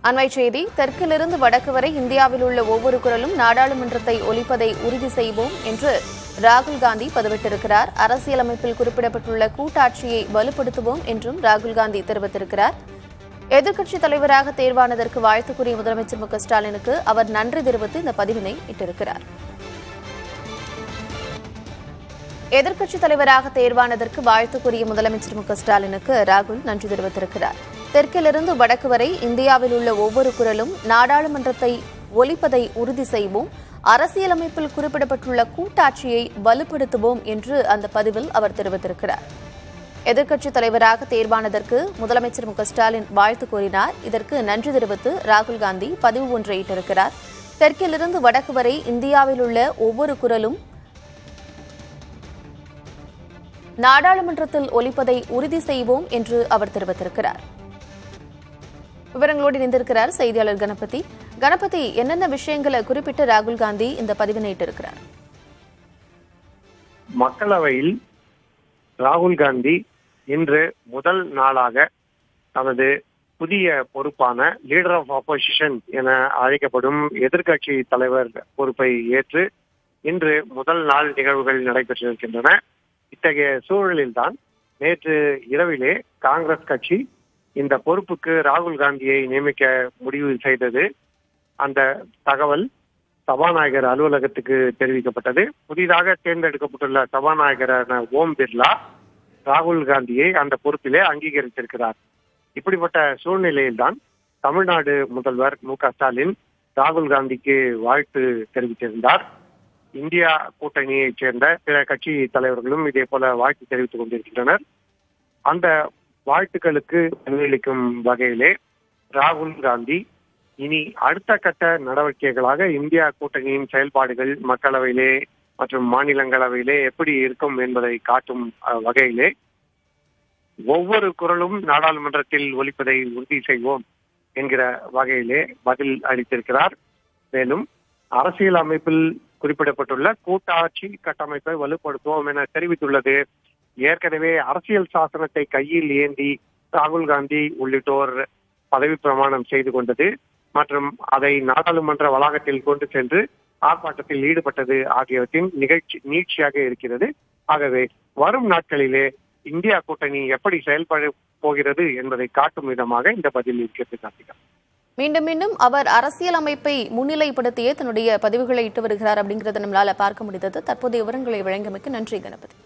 அண்மைச் செய்தி. தெற்கிலிருந்து வடக்கு வரை இந்தியாவில் உள்ள ஒவ்வொரு குரலும் நாடாளுமன்றத்தை ஒலிப்பதை உறுதி செய்வோம் என்று ராகுல் காந்தி பதிவிட்டிருக்கிறார். அரசியலமைப்பில் குறிப்பிடப்பட்டுள்ள கூட்டாட்சியை வலுப்படுத்துவோம் என்றும் ராகுல் காந்தி தெரிவித்திருக்கிறார். எதிர்க்கட்சித் தலைவராக தேர்வானதற்கு வாழ்த்து கூறிய முதலமைச்சர் மு.க.ஸ்டாலினுக்கு அவர் நன்றி தெரிவித்து இந்த பதிவினை இட்டிருக்கிறார். எதிர்க்கட்சித் தலைவராக தேர்வானதற்கு வாழ்த்து கூறிய முதலமைச்சர் மு.க.ஸ்டாலினுக்கு ராகுல் நன்றி தெரிவித்திருக்கிறார். தெற்கிலிருந்து வடக்கு வரை இந்தியாவில் உள்ள ஒவ்வொரு குரலும் நாடாளுமன்றத்தை ஒலிப்பதை உறுதி செய்வோம், அரசியலமைப்பில் குறிப்பிடப்பட்டுள்ள கூட்டாட்சியை வலுப்படுத்துவோம் என்று அந்த பதிவில் அவர் தெரிவித்திருக்கிறார். எதிர்க்கட்சித் தலைவராக தேர்வானதற்கு முதலமைச்சர் மு.க.ஸ்டாலின் வாழ்த்து கூறினார். இதற்கு நன்றி தெரிவித்து ராகுல் காந்தி பதிவு ஒன்றை இட்டிருக்கிறார். தெற்கிலிருந்து வடக்கு வரை இந்தியாவில் உள்ள ஒவ்வொரு குரலும் நாடாளுமன்றத்தில் ஒலிப்பதை உறுதி செய்வோம் என்று அவர் தெரிவித்திருக்கிறார். விவரங்களோடு இணைந்திருக்கிறார் செய்தியாளர் கணபதி. கணபதி, என்னென்ன விஷயங்களை குறிப்பிட்டு ராகுல் காந்தி இந்த பதிவினை இட்டிருக்கிறார்? மக்களவையில் ராகுல் காந்தி இன்று முதல் நாளாக தனது புதிய பொறுப்பான லீடர் ஆஃப் ஆப்போசிஷன் என அழைக்கப்படும் எதிர்க்கட்சி தலைவர் பொறுப்பை ஏற்று இன்று முதல் நாள் நிகழ்வுகள் நடைபெற்றிருக்கின்றன. இத்தகைய சூழலில்தான் நேற்று இரவிலே காங்கிரஸ் கட்சி இந்த பொறுப்புக்கு ராகுல் காந்தியை நியமிக்க முடிவு செய்தது. அந்த தகவல் சபாநாயகர் அலுவலகத்துக்கு தெரிவிக்கப்பட்டது. புதிதாக தேர்ந்தெடுக்கப்பட்டுள்ள சபாநாயகரான ஓம் பிர்லா ராகுல் காந்தியை அந்த பொறுப்பிலே அங்கீகரித்திருக்கிறார். இப்படிப்பட்ட சூழ்நிலையில்தான் தமிழ்நாடு முதல்வர் மு.க.ஸ்டாலின் ராகுல் காந்திக்கு வாழ்த்து தெரிவித்திருந்தார். இந்தியா கூட்டணியைச் சேர்ந்த பிற கட்சி தலைவர்களும் இதே போல வாழ்த்து தெரிவித்துக் கொண்டிருக்கின்றனர். அந்த வாழ்த்துக்களுக்கு பதிலளிக்கும் வகையிலே ராகுல் காந்தி இனி அடுத்த கட்ட நடவடிக்கைகளாக இந்தியா கூட்டணியின் செயல்பாடுகள் மக்களவையிலே மற்றும் மாநிலங்களவையிலே எப்படி இருக்கும் என்பதை காட்டும் வகையிலே ஒவ்வொரு குரலும் நாடாளுமன்றத்தில் ஒலிப்பதை உறுதி செய்வோம் என்கிற வகையிலே பதில் அளித்திருக்கிறார். மேலும் அரசியல் அமைப்பில் குறிப்பிடப்பட்டுள்ள கூட்டாட்சி கட்டமைப்பை வலுப்படுத்துவோம் என தெரிவித்துள்ளது. ஏற்கனவே அரசியல் சாசனத்தை கையில் ஏந்தி ராகுல் காந்தி உள்ளிட்டோர் பதவி பிரமாணம் செய்து கொண்டது மற்றும் அதை நாடாளுமன்ற வளாகத்தில் கொண்டு சென்று ஆர்ப்பாட்டத்தில் ஈடுபட்டது ஆகியவற்றின் நீட்சியாக இருக்கிறது. ஆகவே வரும் நாட்களிலே இந்தியா கூட்டணி எப்படி செயல்பட போகிறது என்பதை காட்டும் விதமாக இந்த பதில் இருக்கிறது. கார்த்திகா, மீண்டும் மீண்டும் அவர் அரசியல் அமைப்பை முன்னிலைப்படுத்தியே தன்னுடைய பதிவுகளை இட்டு வருகிறார் அப்படிங்கறத நம்மளால பார்க்க முடிந்தது. தற்போதைய விவரங்களை வழங்கியமைக்கு நன்றி கணபதி.